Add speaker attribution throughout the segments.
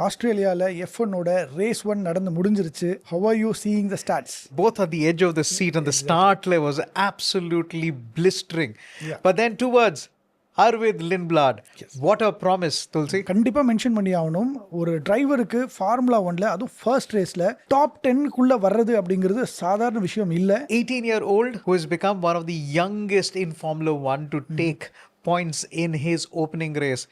Speaker 1: ஆஸ்திரேலியாவில் F1ஓட ரேஸ் 1 நடந்து முடிஞ்சிருச்சு. How are you seeing the stats?
Speaker 2: Both on the edge of the seat and the start was absolutely blistering.
Speaker 1: Yeah.
Speaker 2: But then towards Arvid Lindblad.
Speaker 1: Yes.
Speaker 2: What a promise, Tulsi.
Speaker 1: கண்டிப்பாக mention பண்ணி ஆகணும். ஒரு டிரைவருக்கு formula 1ல அதுவும் first ரேஸில் top 10க்குள்ளே வர்றது அப்படிங்கிறது சாதாரண விஷயம் இல்லை.
Speaker 2: 18-year-old who has become one of the youngest in Formula 1 to take points in his opening race.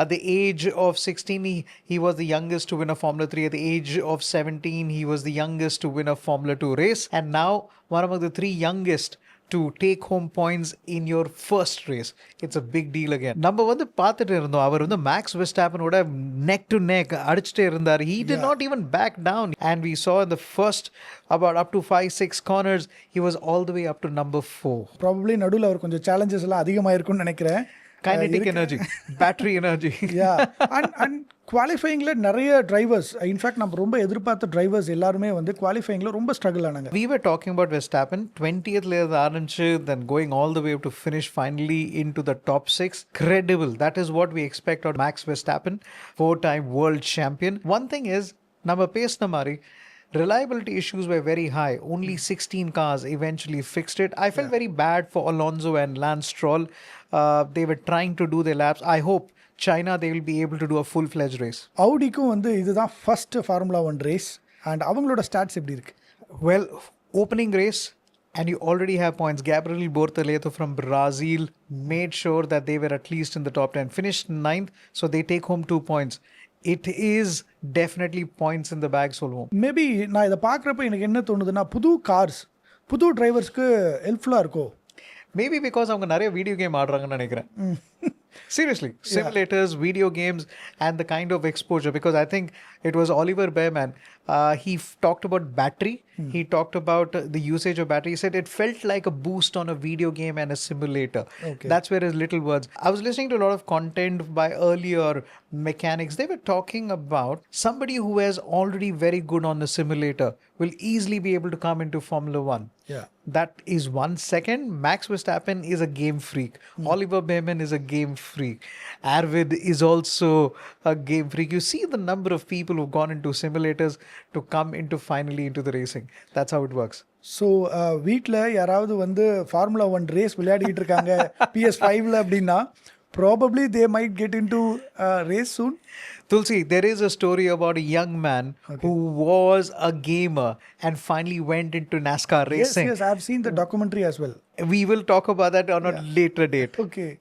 Speaker 2: At the age of 16, he was the youngest to win a Formula 3. At the age of 17, he was the youngest to win a Formula 2 race. And now, one among the three youngest to take home points in your first race. It's a big deal again. நம்ம வந்து பார்த்துட்டு இருந்தோம், அவர் வந்து maths வெஸ்டாப்பனோட neck to neck அடிச்சுட்டே இருந்தார். He did not even back down. And we saw in the first about up to 5-6 corners, he was all the way up to number 4.
Speaker 1: Probably நடுவில் அவர் கொஞ்சம் challenges எல்லாம் அதிகமாக இருக்கும்னு நினைக்கிறேன்.
Speaker 2: Kinetic energy, battery energy.
Speaker 1: And குவாலிஃபைங்கில் நிறைய drivers, in fact நம்ம ரொம்ப எதிர்பார்த்த டிரைவர்ஸ் எல்லாருமே வந்து குவாலிஃபைங்கில் ரொம்ப ஸ்ட்ரகிள் ஆனாங்க.
Speaker 2: We were talking about Verstappen, 20th இருந்து ஆரம்பிச்சு, then going all the way up to finish finally into the top 6. Credible. That is what we expect of Max Verstappen, 4-time world champion. One thing is, நம்ம பேசின மாதிரி reliability issues were very high. Only 16 cars eventually fixed it. I felt very bad for Alonso and Lance Stroll. They were trying to do their laps. I hope China, they will be able to do a full-fledged race.
Speaker 1: Audiக்கும் வந்து இதுதான் first formula 1 race. And அவங்களோட stats எப்படி இருக்கு?
Speaker 2: Well, opening race, and you already have points. Gabriel Bortoleto from Brazil made sure that they were at least in the top 10. Finished 9th, so they take home 2 points. It is definitely points in the bag, Solvo.
Speaker 1: Maybe நான் இதை பார்க்குறப்ப எனக்கு என்ன தோணுதுன்னா, புது cars புது டிரைவர்ஸ்க்கு ஹெல்ப்ஃபுல்லாக இருக்கும்.
Speaker 2: Maybe because அவங்க நிறைய வீடியோ கேம் ஆடுறாங்கன்னு நினைக்கிறேன். Seriously, simulators, video games, and the kind of exposure. Because I think it was Oliver Bearman. He talked about battery. He talked about the usage of battery. He said it felt like a boost on a video game and a simulator.
Speaker 1: Okay.
Speaker 2: That's where his little words. I was listening to a lot of content by earlier mechanics. They were talking about somebody who is already very good on the simulator will easily be able to come into Formula 1.
Speaker 1: Yeah.
Speaker 2: That is 1 second. Max Verstappen is a game freak. Oliver Bearman is a game freak. Arvid is also a game freak. You see the number of people who've gone into simulators to come into finally into the racing. That's how it works.
Speaker 1: So வீட்டில் யாராவது வந்து formula 1 race விளையாடிக்கிட்டு இருக்காங்க PS5ல அப்படின்னா probably they might get into race soon.
Speaker 2: Tulsi, there is a story about a young man who was a gamer and finally went into NASCAR racing.
Speaker 1: Yes, I've seen the documentary as well.
Speaker 2: We will talk about that on a later date.
Speaker 1: Okay.